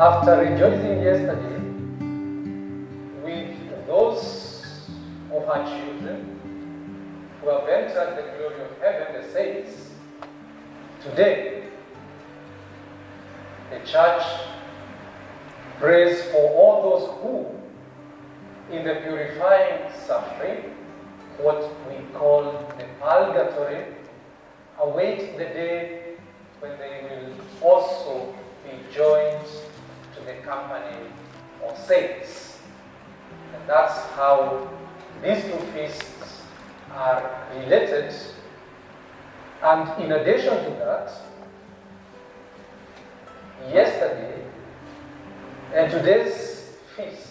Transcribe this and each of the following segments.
After rejoicing yesterday with those of our children who have entered the glory of heaven, the saints, today the church prays for all those who, in the purifying suffering, what we call the purgatory, await the day when they will also be joined to the company of saints. And that's how these two feasts are related. And in addition to that, yesterday and today's feast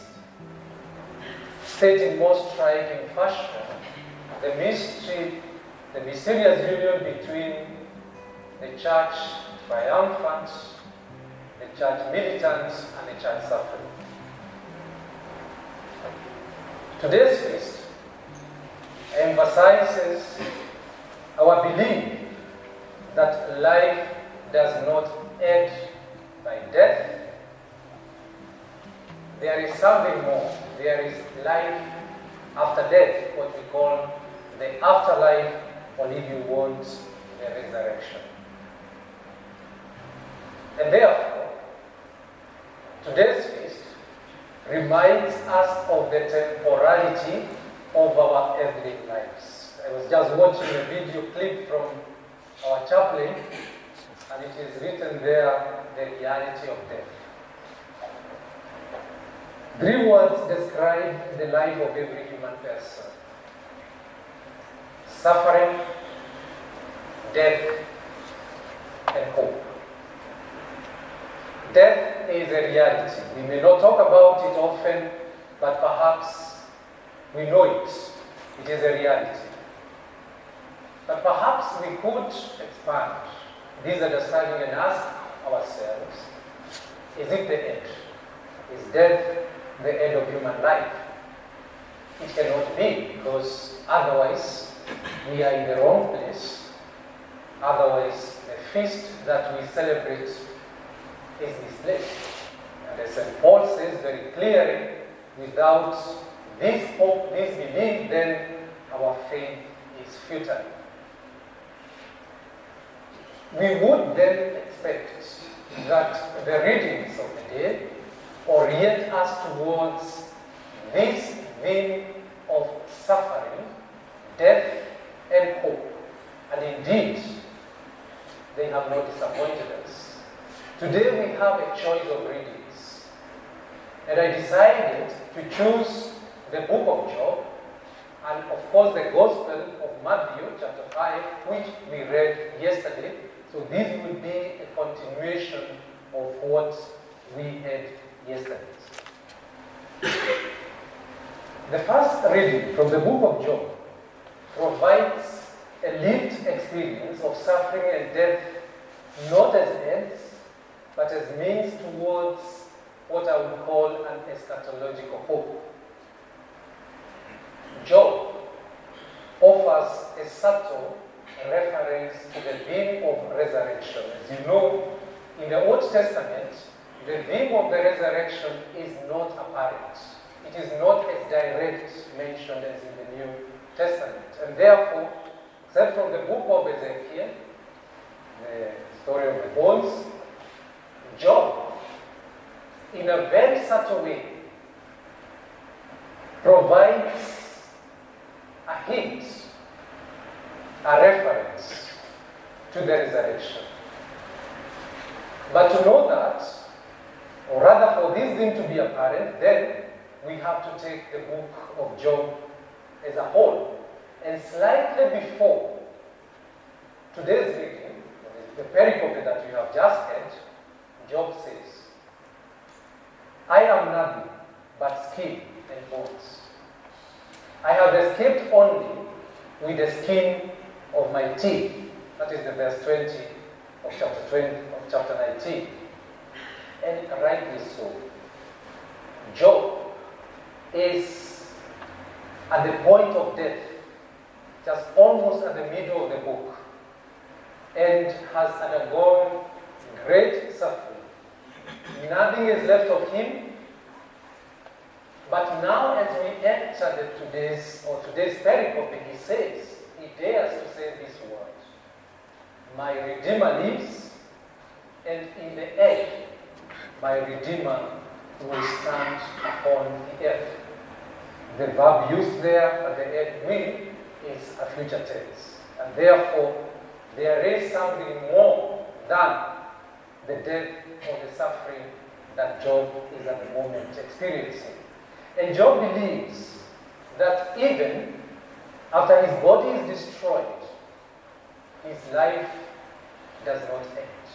state in most striking fashion the mystery, the mysterious union between the church triumphant, the church militant, and the church suffering. Today's feast emphasizes our belief that life does not end by death. There is something more. There is life after death, what we call the afterlife, or if you want, the resurrection. And therefore, today's feast reminds us of the temporality of our earthly lives. I was just watching a video clip from our chaplain, and it is written there, the reality of death. 3 words describe the life of every human person: suffering, death, and hope. Death is a reality. We may not talk about it often, but perhaps we know it. It is a reality. But perhaps we could expand this understanding and ask ourselves, is it the end? Is death the end of human life? It cannot be, because otherwise we are in the wrong place. Otherwise, the feast that we celebrate is misplaced. And as St. Paul says very clearly, without this hope, this belief, then our faith is futile. We would then expect that the readings of the day orient us towards this theme of suffering, death, and hope. And indeed, they have not disappointed us. Today we have a choice of readings. And I decided to choose the book of Job, and of course the Gospel of Matthew, chapter 5, which we read yesterday. So this will be a continuation of what we had yesterday. The first reading from the book of Job provides a lived experience of suffering and death, not as ends, but as means towards what I would call an eschatological hope. Job offers a subtle reference to the theme of resurrection. As you know, in the Old Testament, the theme of the resurrection is not apparent. It is not as direct mentioned as in the New Testament. And therefore, except from the book of Ezekiel, the story of the bones, Job, in a very subtle way, provides a hint, a reference to the resurrection. But to know that, or rather for this thing to be apparent, then we have to take the book of Job as a whole. And slightly before today's reading, the pericope that you have just heard, Job says, I am nothing but skin and bones. I have escaped only with the skin of my teeth. That is the verse 20 of chapter 19. And rightly so. Job is at the point of death, just almost at the middle of the book, and has undergone great suffering, Nothing is left of him. But now as we enter today's pericope, he says, he dares to say this word, my Redeemer lives, and in the end, my Redeemer will stand upon the earth. The verb used there at the end, will, is a future tense. And therefore, there is something more than the death or the suffering that Job is at the moment experiencing. And Job believes that even after his body is destroyed, his life does not end.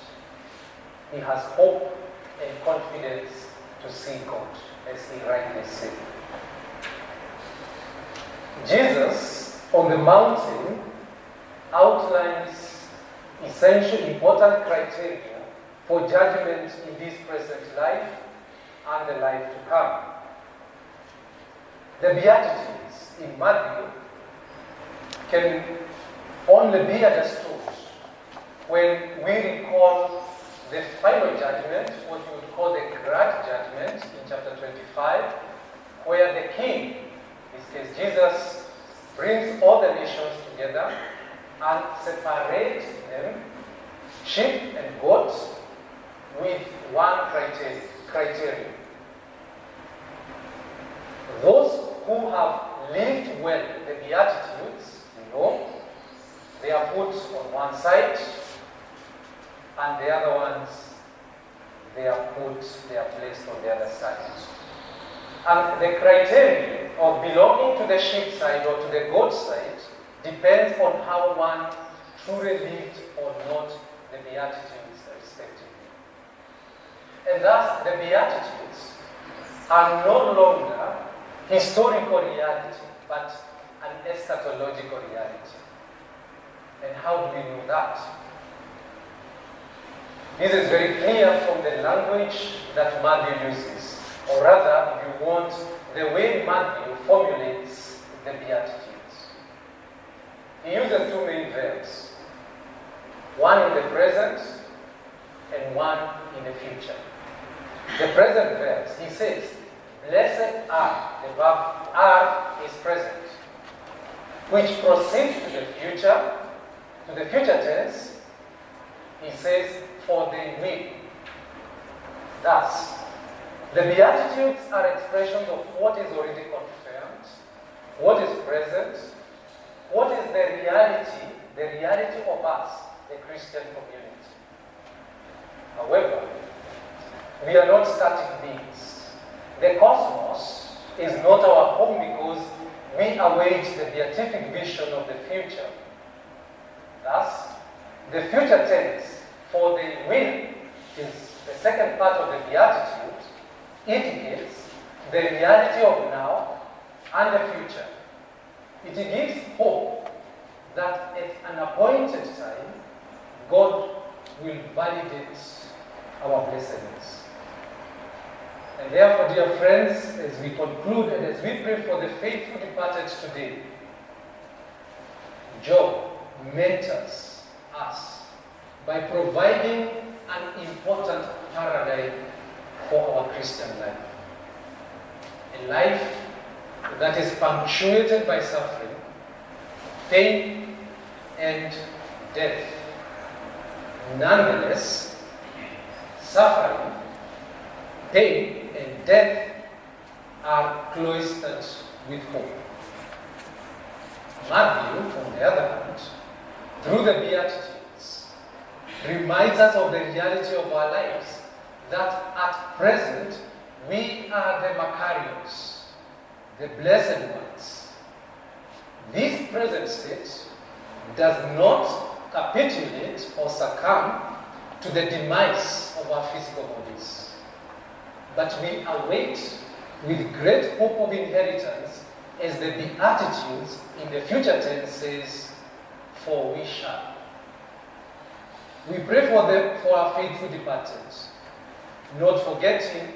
He has hope and confidence to see God, as he rightly said. Jesus, on the mountain, outlines essential important criteria for judgment in this present life and the life to come. The Beatitudes in Matthew can only be understood when we recall the final judgment, what we would call the Great Judgment in chapter 25, where the king, in this case Jesus, brings all the nations together and separates them, sheep and goats, with one criterion. Those who have lived well the Beatitudes, they are put on one side, and the other ones, they are placed on the other side. And the criterion of belonging to the sheep side or to the goat side depends on how one truly lived or not the Beatitudes respectively. And thus, the Beatitudes are no longer historical reality, but an eschatological reality. And how do we know that? This is very clear from the language that Matthew uses, or rather, if you want, the way Matthew formulates the Beatitudes. He uses two main verbs, one in the present and one in the future. The present verbs, he says, blessed are, the verb are is present, which proceeds to the future tense, he says, for they will. Thus, the Beatitudes are expressions of what is already confirmed, what is present, what is the reality of us, the Christian community. However, we are not static beings. The cosmos is not our home because we await the beatific vision of the future. Thus, the future tense for the will is the second part of the Beatitude, indicates the reality of now and the future. It gives hope that at an appointed time, God will validate our blessedness. And therefore, dear friends, as we conclude and as we pray for the faithful departed today, Job mentors us by providing an important paradigm for our Christian life. A life that is punctuated by suffering, pain, and death. Nonetheless, suffering, pain, and death are cloistered with hope. Matthew, on the other hand, through the Beatitudes, reminds us of the reality of our lives, that at present we are the Macarios, the blessed ones. This present state does not capitulate or succumb to the demise of our physical bodies, but we await with great hope of inheritance, as the Beatitudes in the future tense says, for we shall. We pray for our faithful departed, not forgetting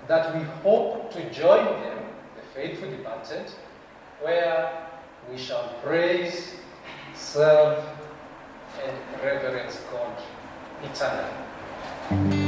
that we hope to join them, the faithful departed, where we shall praise, serve, and reverence God eternally.